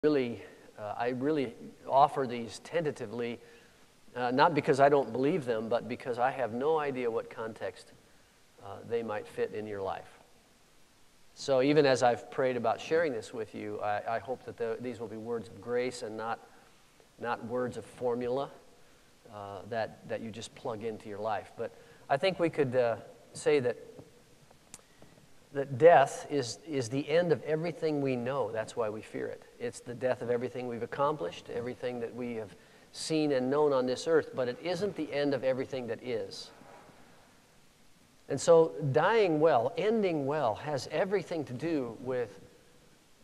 I really offer these tentatively, not because I don't believe them, but because I have no idea what context they might fit in your life. So even as I've prayed about sharing this with you, I hope that these will be words of grace and not words of formula that you just plug into your life. But I think we could say that death is the end of everything we know. That's why we fear it. It's the death of everything we've accomplished, everything that we have seen and known on this earth, but it isn't the end of everything that is. And so dying well, ending well, has everything to do with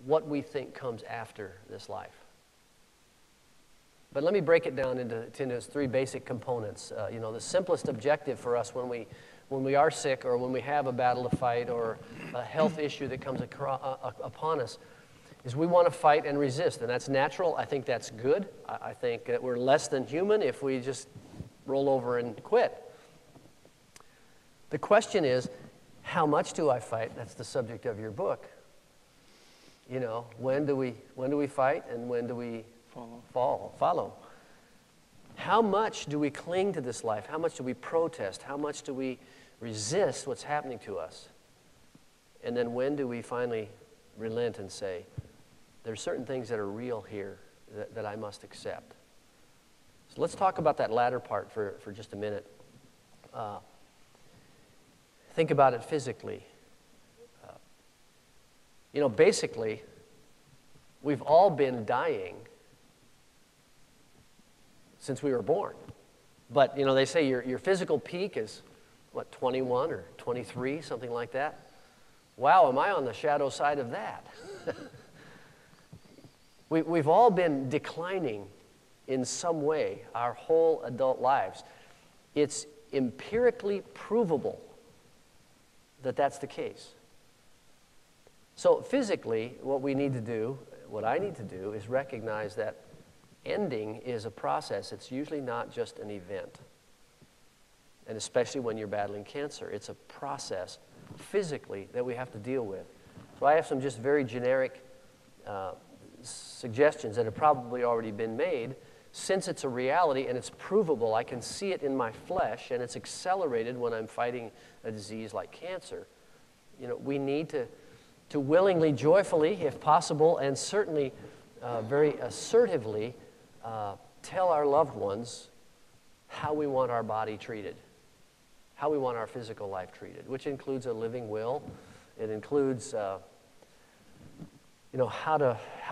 what we think comes after this life. But let me break it down into its three basic components. The simplest objective for us when we are sick or when we have a battle to fight or a health issue that comes upon us is we want to fight and resist. And that's natural. I think that's good. I think that we're less than human if we just roll over and quit. The question is, how much do I fight? That's the subject of your book. When do we fight and when do we follow? How much do we cling to this life? How much do we protest? How much do we resist what's happening to us? And then when do we finally relent and say, there's certain things that are real here that I must accept? So let's talk about that latter part for just a minute. Think about it physically. Basically, we've all been dying since we were born. But, they say your physical peak is, 21 or 23, something like that. Wow, am I on the shadow side of that? We've all been declining in some way our whole adult lives. It's empirically provable that that's the case. So physically, what I need to do is recognize that ending is a process. It's usually not just an event. And especially when you're battling cancer, it's a process physically that we have to deal with. So I have some just very generic suggestions that have probably already been made. Since it's a reality and it's provable, I can see it in my flesh, and it's accelerated when I'm fighting a disease like cancer. We need to willingly, joyfully, if possible, and certainly very assertively tell our loved ones how we want our body treated, how we want our physical life treated, which includes a living will. It includes how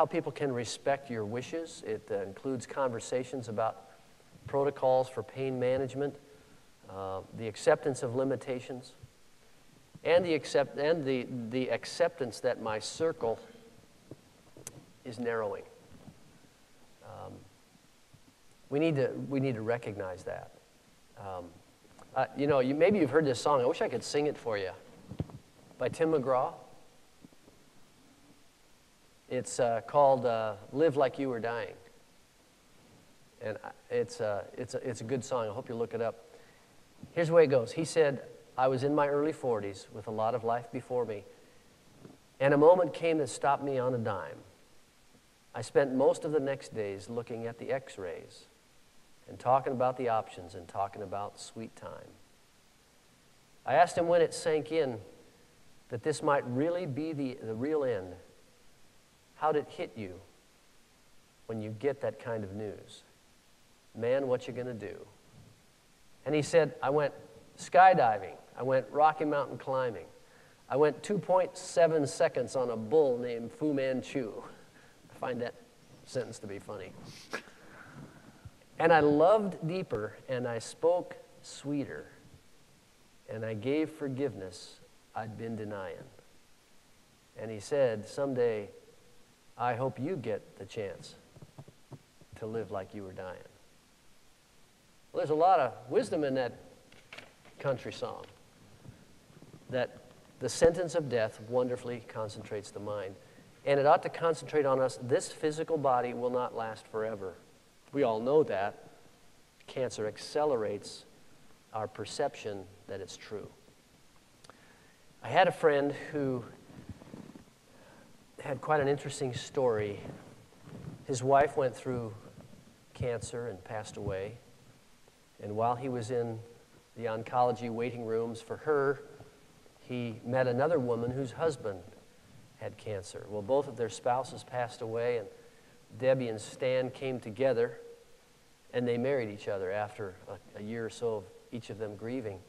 people can respect your wishes. It includes conversations about protocols for pain management, the acceptance of limitations, and the acceptance that my circle is narrowing. We need to recognize that. Maybe you've heard this song. I wish I could sing it for you. By Tim McGraw. It's called "Live Like You Were Dying," and it's a good song. I hope you look it up. Here's the way it goes. He said, "I was in my early 40s with a lot of life before me, and a moment came that stopped me on a dime. I spent most of the next days looking at the X-rays and talking about the options and talking about sweet time. I asked him when it sank in that this might really be the real end. How'd it hit you when you get that kind of news? Man, what you gonna do?" And he said, "I went skydiving. I went Rocky Mountain climbing. I went 2.7 seconds on a bull named Fu Manchu." I find that sentence to be funny. "And I loved deeper, and I spoke sweeter, and I gave forgiveness I'd been denying." And he said, "Someday, I hope you get the chance to live like you were dying." Well, there's a lot of wisdom in that country song, that the sentence of death wonderfully concentrates the mind. And it ought to concentrate on us. This physical body will not last forever. We all know that. Cancer accelerates our perception that it's true. I had a friend who had quite an interesting story His wife went through cancer and passed away. And while he was in the oncology waiting rooms for her, he met another woman whose husband had cancer. Well, both of their spouses passed away, and Debbie and Stan came together, and they married each other after a year or so of each of them grieving.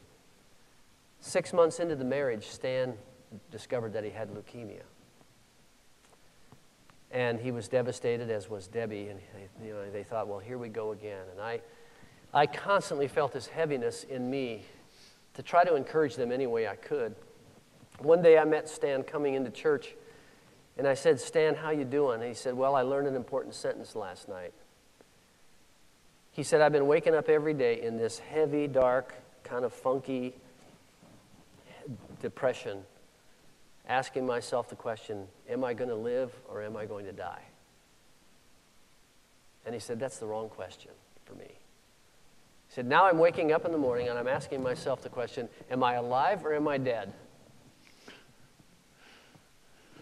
6 months into the marriage, Stan discovered that he had leukemia. And he was devastated, as was Debbie, and they thought, well, here we go again. And I constantly felt this heaviness in me to try to encourage them any way I could. One day I met Stan coming into church, and I said, Stan, how you doing? And he said, well, I learned an important sentence last night. He said, I've been waking up every day in this heavy, dark, kind of funky depression, asking myself the question, am I going to live or am I going to die? And he said, that's the wrong question for me. He said, now I'm waking up in the morning and I'm asking myself the question, am I alive or am I dead?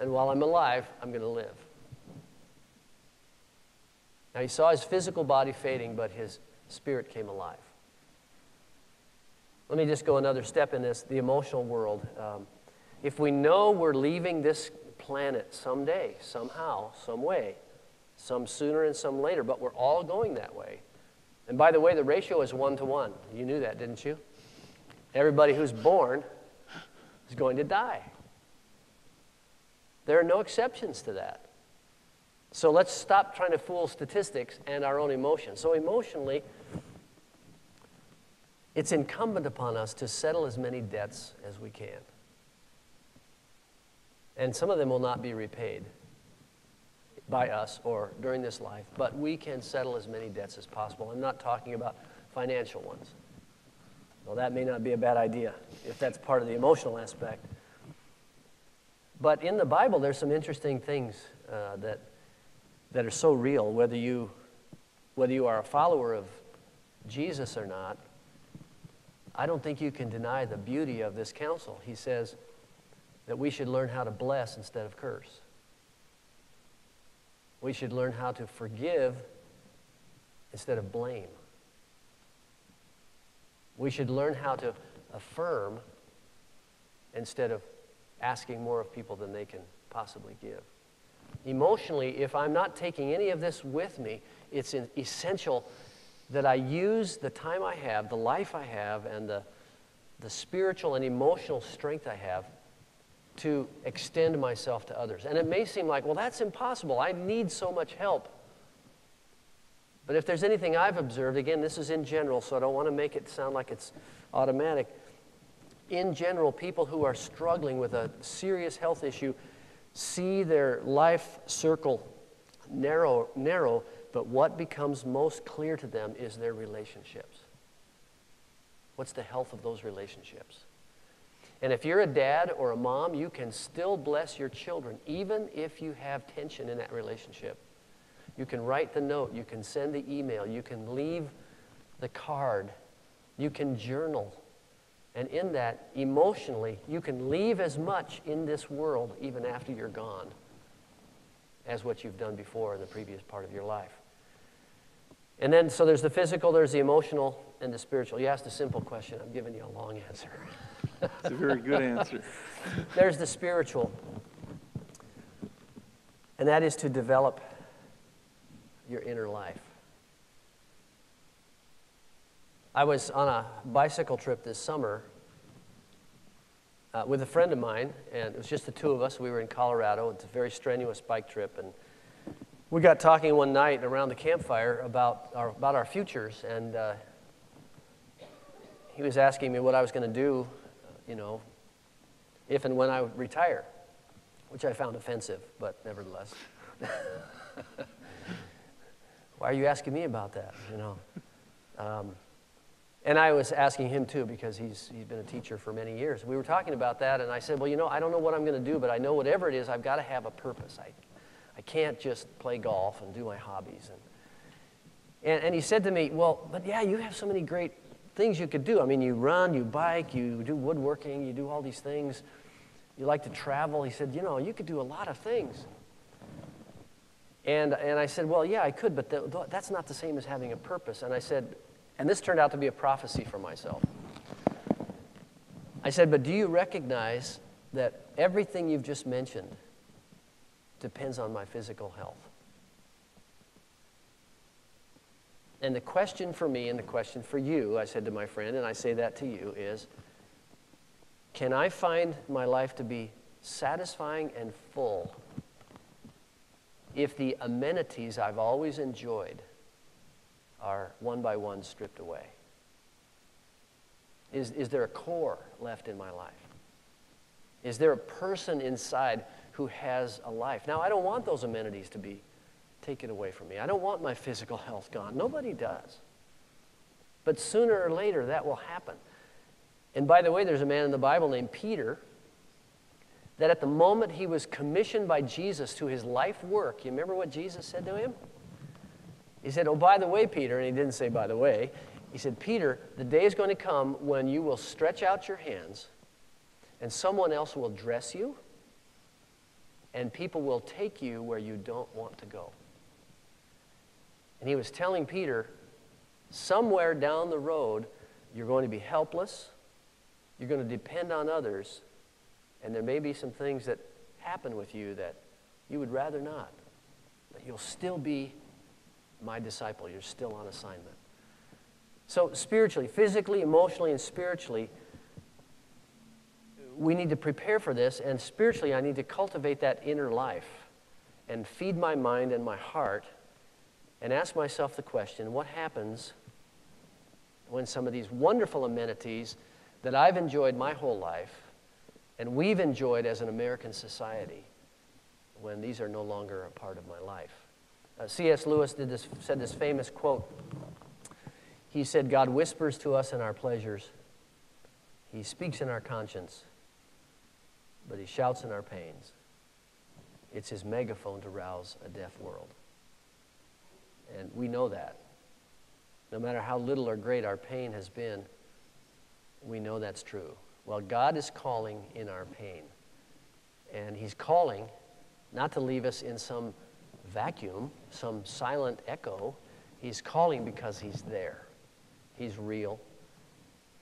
And while I'm alive, I'm going to live. Now, he saw his physical body fading, but his spirit came alive. Let me just go another step in this, the emotional world. If we know we're leaving this planet someday, somehow, some way, some sooner and some later, but we're all going that way. And by the way, the ratio is 1 to 1. You knew that, didn't you? Everybody who's born is going to die. There are no exceptions to that. So let's stop trying to fool statistics and our own emotions. So emotionally, it's incumbent upon us to settle as many debts as we can. And some of them will not be repaid by us or during this life, but we can settle as many debts as possible. I'm not talking about financial ones. Well, that may not be a bad idea if that's part of the emotional aspect. But in the Bible, there's some interesting things that are so real, whether you are a follower of Jesus or not. I don't think you can deny the beauty of this counsel. He says that we should learn how to bless instead of curse. We should learn how to forgive instead of blame. We should learn how to affirm instead of asking more of people than they can possibly give. Emotionally, if I'm not taking any of this with me, it's essential that I use the time I have, the life I have, and the spiritual and emotional strength I have to extend myself to others. And it may seem like, well, that's impossible. I need so much help. But if there's anything I've observed, again, this is in general, so I don't want to make it sound like it's automatic. In general, people who are struggling with a serious health issue see their life circle narrow, but what becomes most clear to them is their relationships. What's the health of those relationships? And if you're a dad or a mom, you can still bless your children, even if you have tension in that relationship. You can write the note, you can send the email, you can leave the card, you can journal. And in that, emotionally, you can leave as much in this world, even after you're gone, as what you've done before in the previous part of your life. And then, so there's the physical, there's the emotional, and the spiritual. You asked a simple question. I'm giving you a long answer. It's a very good answer. There's the spiritual. And that is to develop your inner life. I was on a bicycle trip this summer with a friend of mine, and it was just the two of us. We were in Colorado. It's a very strenuous bike trip, and we got talking one night around the campfire about our futures, and he was asking me what I was going to do, if and when I would retire, which I found offensive, but nevertheless. Why are you asking me about that, And I was asking him too, because he's been a teacher for many years. We were talking about that, and I said, well, I don't know what I'm going to do, but I know whatever it is, I've got to have a purpose. I can't just play golf and do my hobbies. And he said to me, well, but yeah, you have so many great things you could do. I mean, you run, you bike, you do woodworking, you do all these things. You like to travel. He said, you could do a lot of things. And I said, well, yeah, I could, but that's not the same as having a purpose. And I said, and this turned out to be a prophecy for myself. I said, but do you recognize that everything you've just mentioned depends on my physical health? And the question for me and the question for you, I said to my friend, and I say that to you, is, can I find my life to be satisfying and full if the amenities I've always enjoyed are one by one stripped away? Is there a core left in my life? Is there a person inside who has a life? Now, I don't want those amenities to be taken away from me. I don't want my physical health gone. Nobody does. But sooner or later, that will happen. And by the way, there's a man in the Bible named Peter that at the moment he was commissioned by Jesus to his life work, you remember what Jesus said to him? He said, oh, by the way, Peter, and he didn't say by the way, he said, Peter, the day is going to come when you will stretch out your hands and someone else will dress you and people will take you where you don't want to go. And he was telling Peter, somewhere down the road, you're going to be helpless, you're going to depend on others, and there may be some things that happen with you that you would rather not. But you'll still be my disciple. You're still on assignment. So spiritually, physically, emotionally, and spiritually, we need to prepare for this. And spiritually, I need to cultivate that inner life and feed my mind and my heart and ask myself the question, what happens when some of these wonderful amenities that I've enjoyed my whole life and we've enjoyed as an American society, when these are no longer a part of my life? C.S. Lewis said this famous quote. He said, God whispers to us in our pleasures. He speaks in our conscience, but he shouts in our pains. It's his megaphone to rouse a deaf world. And we know that. No matter how little or great our pain has been, we know that's true. Well, God is calling in our pain. And he's calling not to leave us in some vacuum, some silent echo. He's calling because he's there. He's real.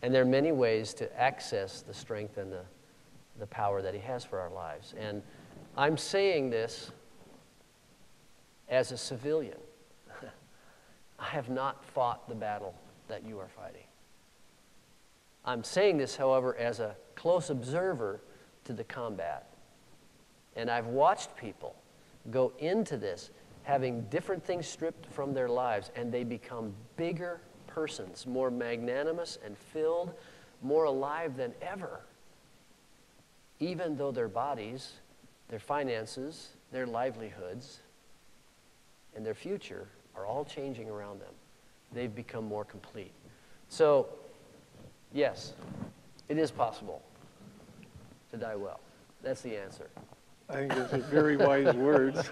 And there are many ways to access the strength and the power that he has for our lives. And I'm saying this as a civilian. I have not fought the battle that you are fighting. I'm saying this, however, as a close observer to the combat. And I've watched people go into this having different things stripped from their lives, and they become bigger persons, more magnanimous and filled, more alive than ever, even though their bodies, their finances, their livelihoods, and their future are all changing around them. They've become more complete. So, yes, it is possible to die well. That's the answer. I think those are very wise words.